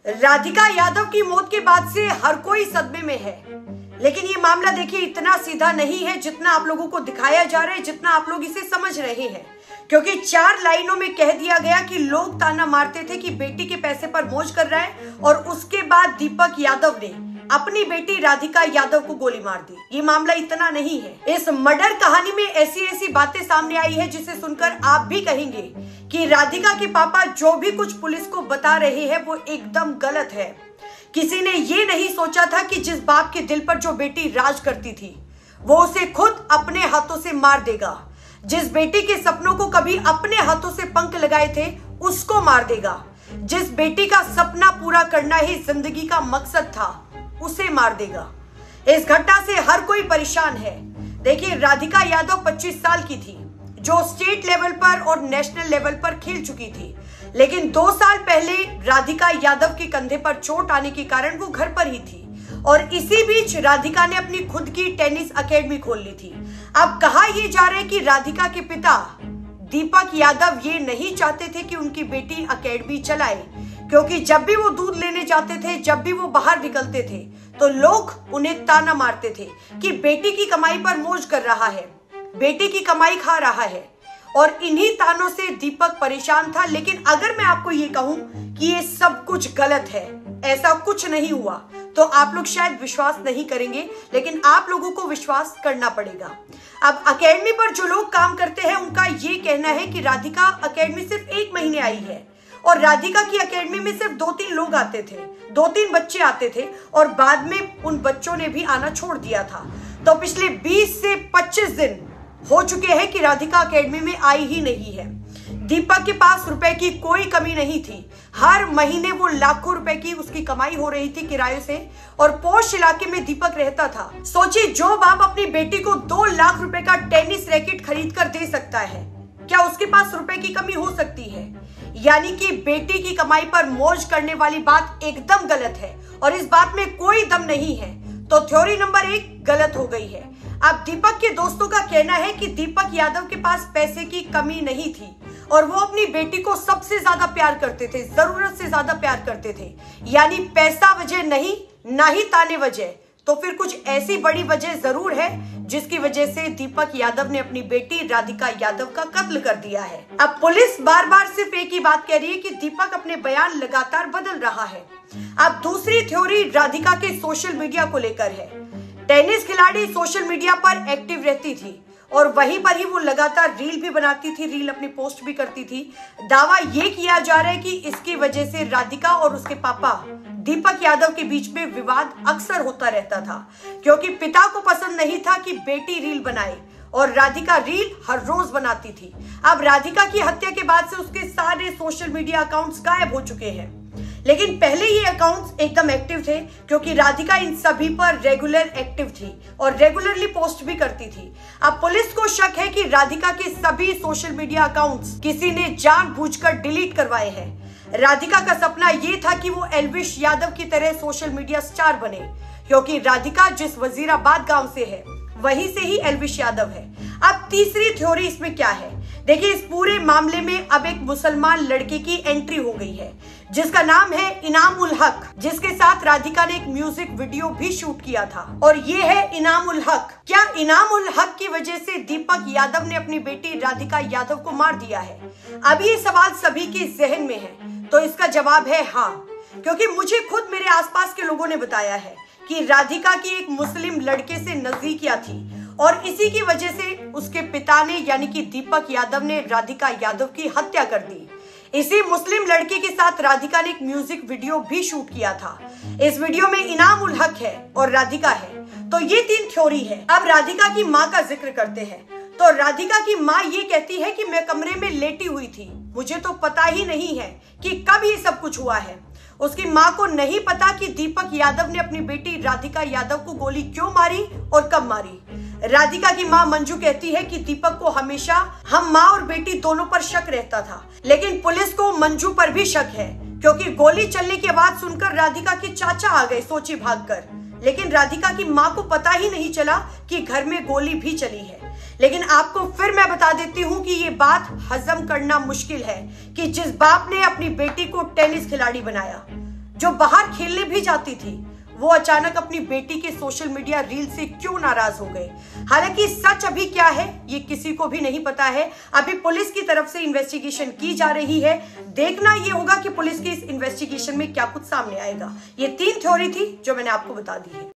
राधिका यादव की मौत के बाद से हर कोई सदमे में है, लेकिन ये मामला देखिए इतना सीधा नहीं है जितना आप लोगों को दिखाया जा रहा है, जितना आप लोग इसे समझ रहे हैं। क्योंकि 4 लाइनों में कह दिया गया कि लोग ताना मारते थे कि बेटी के पैसे पर मौज कर रहा है, और उसके बाद दीपक यादव ने अपनी बेटी राधिका यादव को गोली मार दी। ये मामला इतना नहीं है। इस मर्डर कहानी में ऐसी ऐसी बातें सामने आई है जिसे सुनकर आप भी कहेंगे कि राधिका के पापा जो भी कुछ पुलिस को बता रहे हैं वो एकदम गलत है। किसी ने ये नहीं सोचा था कि जिस बाप के दिल पर जो बेटी राज करती थी वो उसे खुद अपने हाथों से मार देगा। जिस बेटी के सपनों को कभी अपने हाथों से पंख लगाए थे उसको मार देगा। जिस बेटी का सपना पूरा करना ही जिंदगी का मकसद था उसे मार देगा। इस घटना से हर कोई परेशान है। देखिए, राधिका यादव 25 साल की थी जो स्टेट लेवल पर और नेशनल लेवल पर खेल चुकी थी, लेकिन 2 साल पहले राधिका यादव के कंधे पर चोट आने के कारण वो घर पर ही थी, और इसी बीच राधिका ने अपनी खुद की टेनिस एकेडमी खोल ली थी। अब कहा यह जा रहा है कि राधिका के पिता दीपक यादव ये नहीं चाहते थे कि उनकी बेटी एकेडमी चलाए, क्योंकि जब भी वो दूध लेने जाते थे, जब भी वो बाहर निकलते थे, तो लोग उन्हें ताना मारते थे कि बेटी की कमाई पर मौज कर रहा है, बेटी की कमाई खा रहा है। और इन्हीं तानों से दीपक परेशान था। लेकिन अगर मैं आपको ये कहूं कि ये सब कुछ गलत है, ऐसा कुछ नहीं हुआ, तो आप लोग शायद विश्वास नहीं करेंगे, लेकिन आप लोगों को विश्वास करना पड़ेगा। अब एकेडमी पर जो लोग काम करते हैं उनका ये कहना है कि राधिका एकेडमी सिर्फ 1 महीने आई है, और राधिका की एकेडमी में सिर्फ 2-3 लोग आते थे, 2-3 बच्चे आते थे, और बाद में उन बच्चों ने भी आना छोड़ दिया था। तो पिछले 20 से 25 दिन हो चुके हैं कि राधिका एकेडमी में आई ही नहीं है। दीपक के पास रुपए की कोई कमी नहीं थी। हर महीने वो लाखों रुपए की उसकी कमाई हो रही थी किराए से, और पोश इलाके में दीपक रहता था। सोचिए, जो बाप अपनी बेटी को 2 लाख रुपए का टेनिस रैकेट खरीद कर दे सकता है, क्या उसके पास रुपए की कमी हो सकती है? यानी कि बेटी की कमाई पर मौज करने वाली बात एकदम गलत है, और इस बात में कोई दम नहीं है। तो थ्योरी नंबर 1 गलत हो गई है। अब दीपक के दोस्तों का कहना है कि दीपक यादव के पास पैसे की कमी नहीं थी, और वो अपनी बेटी को सबसे ज्यादा प्यार करते थे, जरूरत से ज्यादा प्यार करते थे। यानी पैसा वजह नहीं, ना ही ताने वजह, तो फिर कुछ ऐसी बड़ी वजह जरूर है जिसकी वजह से दीपक यादव ने अपनी बेटी राधिका यादव का कत्ल कर दिया है। अब पुलिस बार बार सिर्फ एक ही बात कह रही है कि दीपक अपने बयान लगातार बदल रहा है। अब दूसरी थ्योरी राधिका के सोशल मीडिया को लेकर है। टेनिस खिलाड़ी सोशल मीडिया पर एक्टिव रहती थी, और वहीं पर ही वो लगातार रील भी बनाती थी, रील अपनी पोस्ट भी करती थी। दावा ये किया जा रहा है कि इसकी वजह से राधिका और उसके पापा दीपक यादव के बीच में विवाद अक्सर होता रहता था, क्योंकि पिता को पसंद नहीं था कि बेटी रील बनाए, और राधिका रील हर रोज बनाती थी। अब राधिका की हत्या के बाद से उसके सारे सोशल मीडिया अकाउंट्स गायब हो चुके हैं, लेकिन पहले ये अकाउंट्स एकदम एक्टिव थे, क्योंकि राधिका इन सभी पर रेगुलर एक्टिव थी और रेगुलरली पोस्ट भी करती थी। अब पुलिस को शक है कि राधिका के सभी सोशल मीडिया अकाउंट्स किसी ने जानबूझकर डिलीट करवाए हैं। राधिका का सपना ये था कि वो एल्विश यादव की तरह सोशल मीडिया स्टार बने, क्योंकि राधिका जिस वजीराबाद गांव से है वहीं से ही एल्विश यादव है। अब तीसरी थ्योरी इसमें क्या है? देखिए, इस पूरे मामले में अब एक मुसलमान लड़के की एंट्री हो गई है जिसका नाम है इनाम उल हक, जिसके साथ राधिका ने एक म्यूजिक वीडियो भी शूट किया था, और ये है इनाम उल हक। क्या इनाम उल हक की वजह से दीपक यादव ने अपनी बेटी राधिका यादव को मार दिया है? अब ये सवाल सभी के जहन में है, तो इसका जवाब है हाँ, क्योंकि मुझे खुद मेरे आसपास के लोगों ने बताया है कि राधिका की एक मुस्लिम लड़के से नजदीकियां थी, और इसी की वजह से उसके पिता ने यानी कि दीपक यादव ने राधिका यादव की हत्या कर दी। इसी मुस्लिम लड़के के साथ राधिका ने एक म्यूजिक वीडियो भी शूट किया था। इस वीडियो में इनाम उल हक है और राधिका है। तो ये 3 थ्योरी है। अब राधिका की माँ का जिक्र करते हैं। तो राधिका की माँ ये कहती है कि मैं कमरे में लेटी हुई थी, मुझे तो पता ही नहीं है कि कब ये सब कुछ हुआ है। उसकी माँ को नहीं पता कि दीपक यादव ने अपनी बेटी राधिका यादव को गोली क्यों मारी और कब मारी। राधिका की माँ मंजू कहती है कि दीपक को हमेशा हम माँ और बेटी दोनों पर शक रहता था, लेकिन पुलिस को मंजू पर भी शक है, क्योंकि गोली चलने की आवाज सुनकर राधिका के चाचा आ गए सोची भागकर, लेकिन राधिका की माँ को पता ही नहीं चला कि घर में गोली भी चली है। लेकिन आपको फिर मैं बता देती हूँ कि ये बात हजम करना मुश्किल है कि जिस बाप ने अपनी बेटी को टेनिस खिलाड़ी बनाया, जो बाहर खेलने भी जाती थी, वो अचानक अपनी बेटी के सोशल मीडिया रील से क्यों नाराज हो गए। हालांकि सच अभी क्या है ये किसी को भी नहीं पता है। अभी पुलिस की तरफ से इन्वेस्टिगेशन की जा रही है। देखना ये होगा कि पुलिस की इस इन्वेस्टिगेशन में क्या कुछ सामने आएगा। ये 3 थ्योरी थी जो मैंने आपको बता दी है।